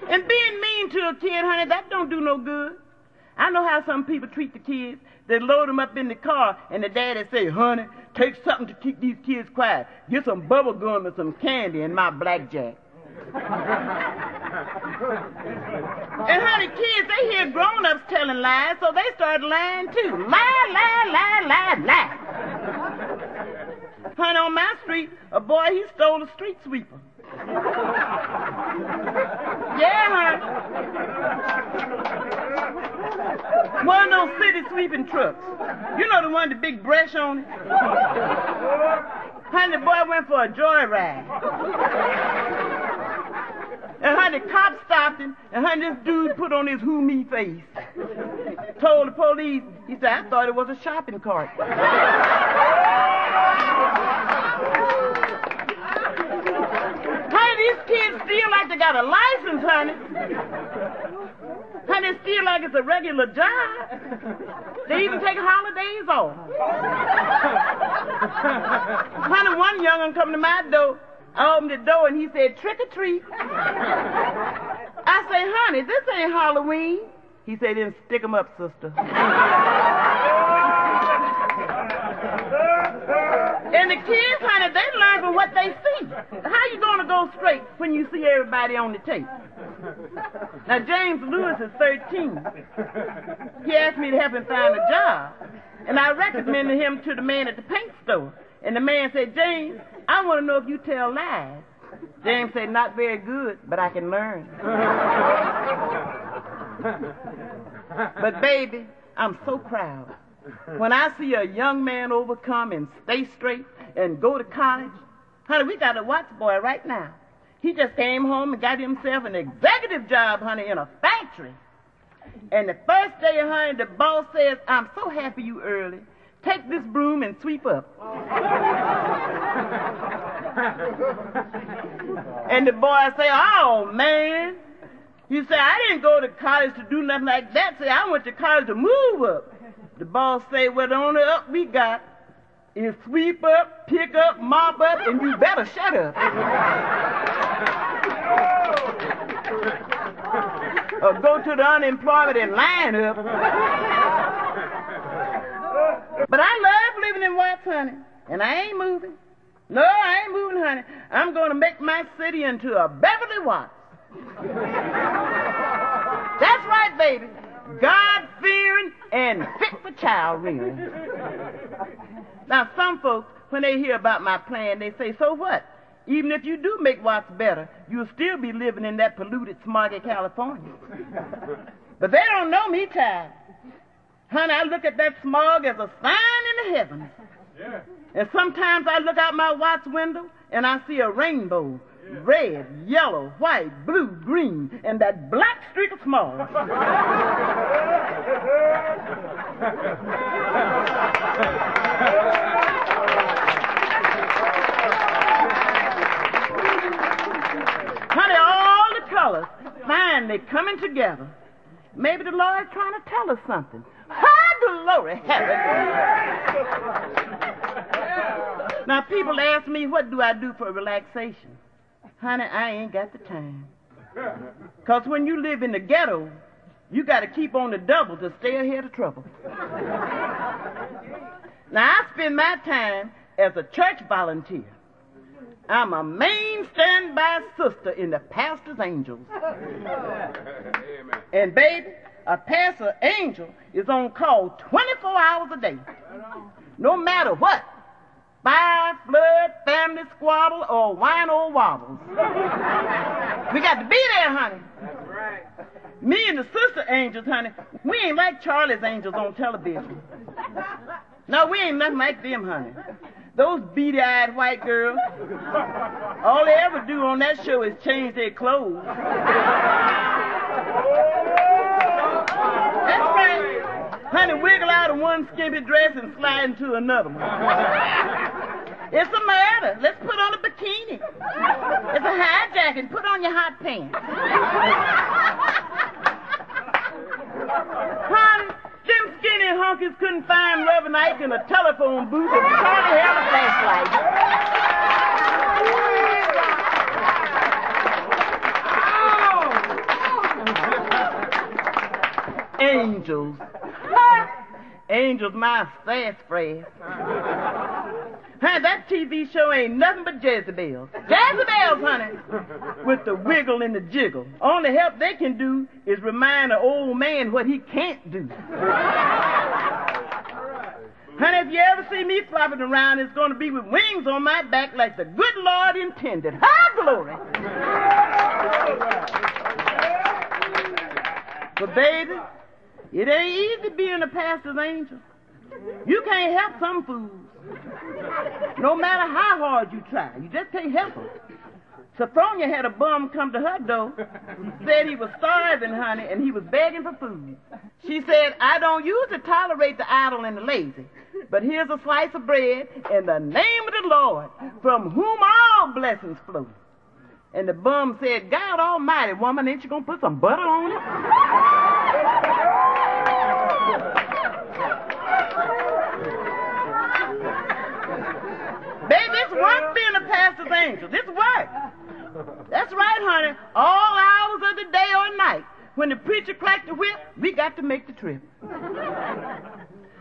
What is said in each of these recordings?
And being mean to a kid, honey, that don't do no good. I know how some people treat the kids. They load them up in the car, and the daddy say, honey, take something to keep these kids quiet. Get some bubble gum and some candy in my blackjack. And honey, kids, they hear grown-ups telling lies, so they start lying too. Lie, lie, lie, lie, lie. Honey, on my street, a boy, he stole a street sweeper. Yeah, honey. One of those city sweeping trucks. You know the one with the big brush on it? Honey, the boy went for a joyride. And honey, the cop stopped him, and honey, this dude put on his who me face. Told the police, he said, I thought it was a shopping cart. Honey, these kids feel like they got a license, honey. Honey, they feel like it's a regular job. They even take holidays off. Honey, one young one come to my door. I opened the door and he said, trick or treat. I say, honey, this ain't Halloween. He said, then stick 'em up, sister. And the kids, honey, they learn from what they see. How you going to go straight when you see everybody on the tape? Now, James Lewis is 13. He asked me to help him find a job. And I recommended him to the man at the paint store. And the man said, James, I want to know if you tell lies. James said, not very good, but I can learn. But, baby, I'm so proud. When I see a young man overcome and stay straight and go to college, honey, we got a Watts boy right now. He just came home and got himself an executive job, honey, in a factory. And the first day, honey, the boss says, I'm so happy you early. Take this broom and sweep up. And the boy say, oh, man. You say, I didn't go to college to do nothing like that. Say, I went to college to move up. The boss say, well, the only up we got is sweep up, pick up, mop up, and you better shut up. Or go to the unemployment and line up. But I love living in Watts, honey, and I ain't moving. No, I ain't moving, honey. I'm going to make my city into a Beverly Watts. That's right, baby. God-fearing and fit for child rearing. Now, some folks, when they hear about my plan, they say, so what? Even if you do make Watts better, you'll still be living in that polluted, smoggy California. But they don't know me, child. Honey, I look at that smog as a sign in the heavens. Yeah. And sometimes I look out my Watts window and I see a rainbow. Yeah. Red, yellow, white, blue, green, and that black streak of smog. Honey, all the colors finally coming together. Maybe the Lord's trying to tell us something. Glory, heaven. Now, people ask me, what do I do for relaxation? Honey, I ain't got the time. Because when you live in the ghetto, you got to keep on the double to stay ahead of trouble. Now, I spend my time as a church volunteer. I'm a main standby sister in the pastor's angels. And, baby, a pastor angel is on call 24 hours a day. No matter what. Fire, flood, family squabble, or wine or wobbles. We got to be there, honey. That's right. Me and the sister angels, honey, we ain't like Charlie's angels on television. No, we ain't nothing like them, honey. Those beady-eyed white girls, all they ever do on that show is change their clothes. That's right. Honey, wiggle out of one skimpy dress and slide into another one. It's a murder. Let's put on a bikini. It's a hijacking. Put on your hot pants. Honey, them skinny honkies couldn't find Reverend Ike in a telephone booth and Charlie had a flashlight. angels. Angels, my sassafras. Honey, that TV show ain't nothing but Jezebels. Jezebels, honey, with the wiggle and the jiggle. Only help they can do is remind an old man what he can't do. Honey, if you ever see me flopping around, it's going to be with wings on my back like the good Lord intended. High glory! But baby, it ain't easy being a pastor's angel. You can't help some fools. No matter how hard you try, you just can't help them. Sophronia had a bum come to her door, said he was starving, honey, and he was begging for food. She said, I don't usually tolerate the idle and the lazy, but here's a slice of bread in the name of the Lord, from whom all blessings flow. And the bum said, God almighty, woman, ain't you going to put some butter on it? Baby, it's work being a pastor's angel. This work. That's right, honey. All hours of the day or night. When the preacher cracked the whip, we got to make the trip.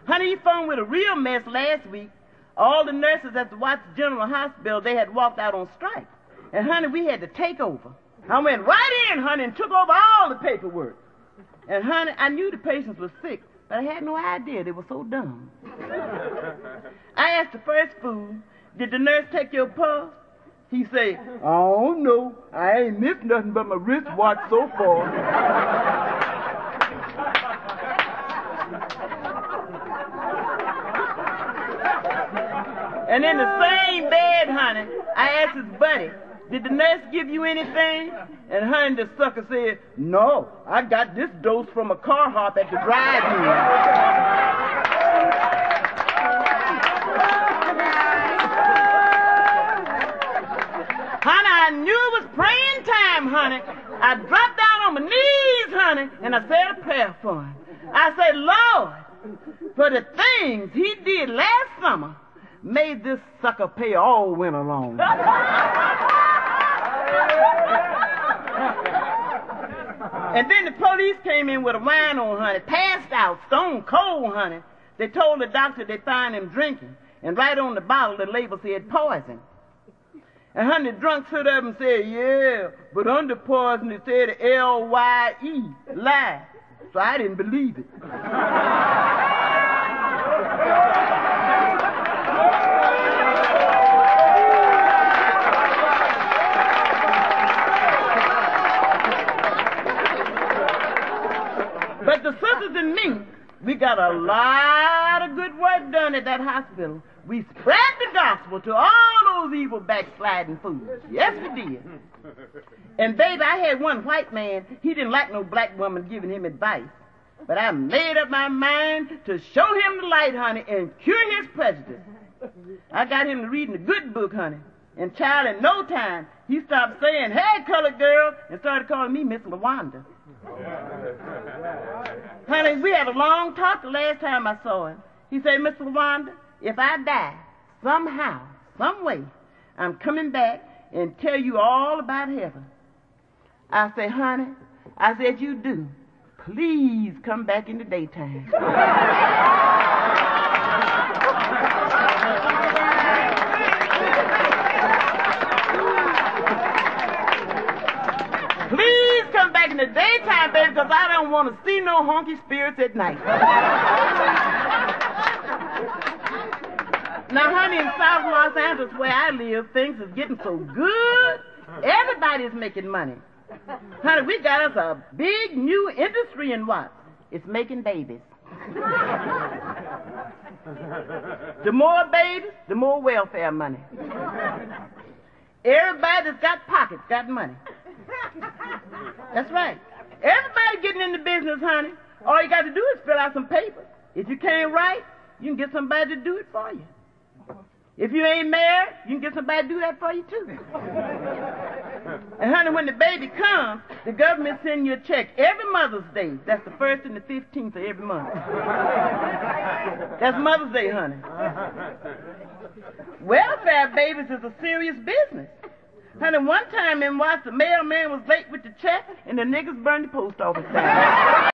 Honey, he phoned with a real mess last week. All the nurses at the Watts General Hospital, they had walked out on strike. And, honey, we had to take over. I went right in, honey, and took over all the paperwork. And, honey, I knew the patients were sick, but I had no idea they were so dumb. I asked the first fool, did the nurse take your pulse? He said, I don't know. I ain't missed nothing but my wristwatch so far. And in the same bed, honey, I asked his buddy, did the nurse give you anything? And honey, the sucker said, no, I got this dose from a car hop at the drive-in. Honey, I knew it was praying time, honey. I dropped down on my knees, honey, and I said a prayer for him. I said, Lord, for the things he did last summer, made this sucker pay all winter long. And then the police came in with a wine on, honey, passed out, stone cold, honey. They told the doctor they found him drinking, and right on the bottle the label said poison. And honey, the drunk stood up and said, yeah, but under poison it said L-Y-E, lie. So I didn't believe it. But the sisters and me, we got a lot of good work done at that hospital. We spread the gospel to all those evil backsliding fools. Yes, we did. And baby, I had one white man, he didn't like no black woman giving him advice. But I made up my mind to show him the light, honey, and cure his prejudice. I got him to reading the good book, honey. And child, in no time, he stopped saying, hey, colored girl, and started calling me Miss LaWanda. Honey, we had a long talk the last time I saw him. He said, Miss LaWanda, if I die, somehow, some way, I'm coming back and tell you all about heaven. I said, honey, I said, you do. Please come back in the daytime. Please come back in the daytime, baby, because I don't want to see no honky spirits at night. Now, honey, in South Los Angeles, where I live, things is getting so good. Everybody's making money. Honey, we got us a big new industry in what? It's making babies. The more babies, the more welfare money. Everybody that's got pockets got money. That's right. Everybody getting in the business, honey. All you got to do is fill out some papers. If you can't write, you can get somebody to do it for you. If you ain't married, you can get somebody to do that for you, too. And, honey, when the baby comes, the government sends you a check every Mother's Day. That's the 1st and the 15th of every month. That's Mother's Day, honey. Welfare babies is a serious business. Honey, one time in Watts, the mailman was late with the check, and the niggas burned the post office down.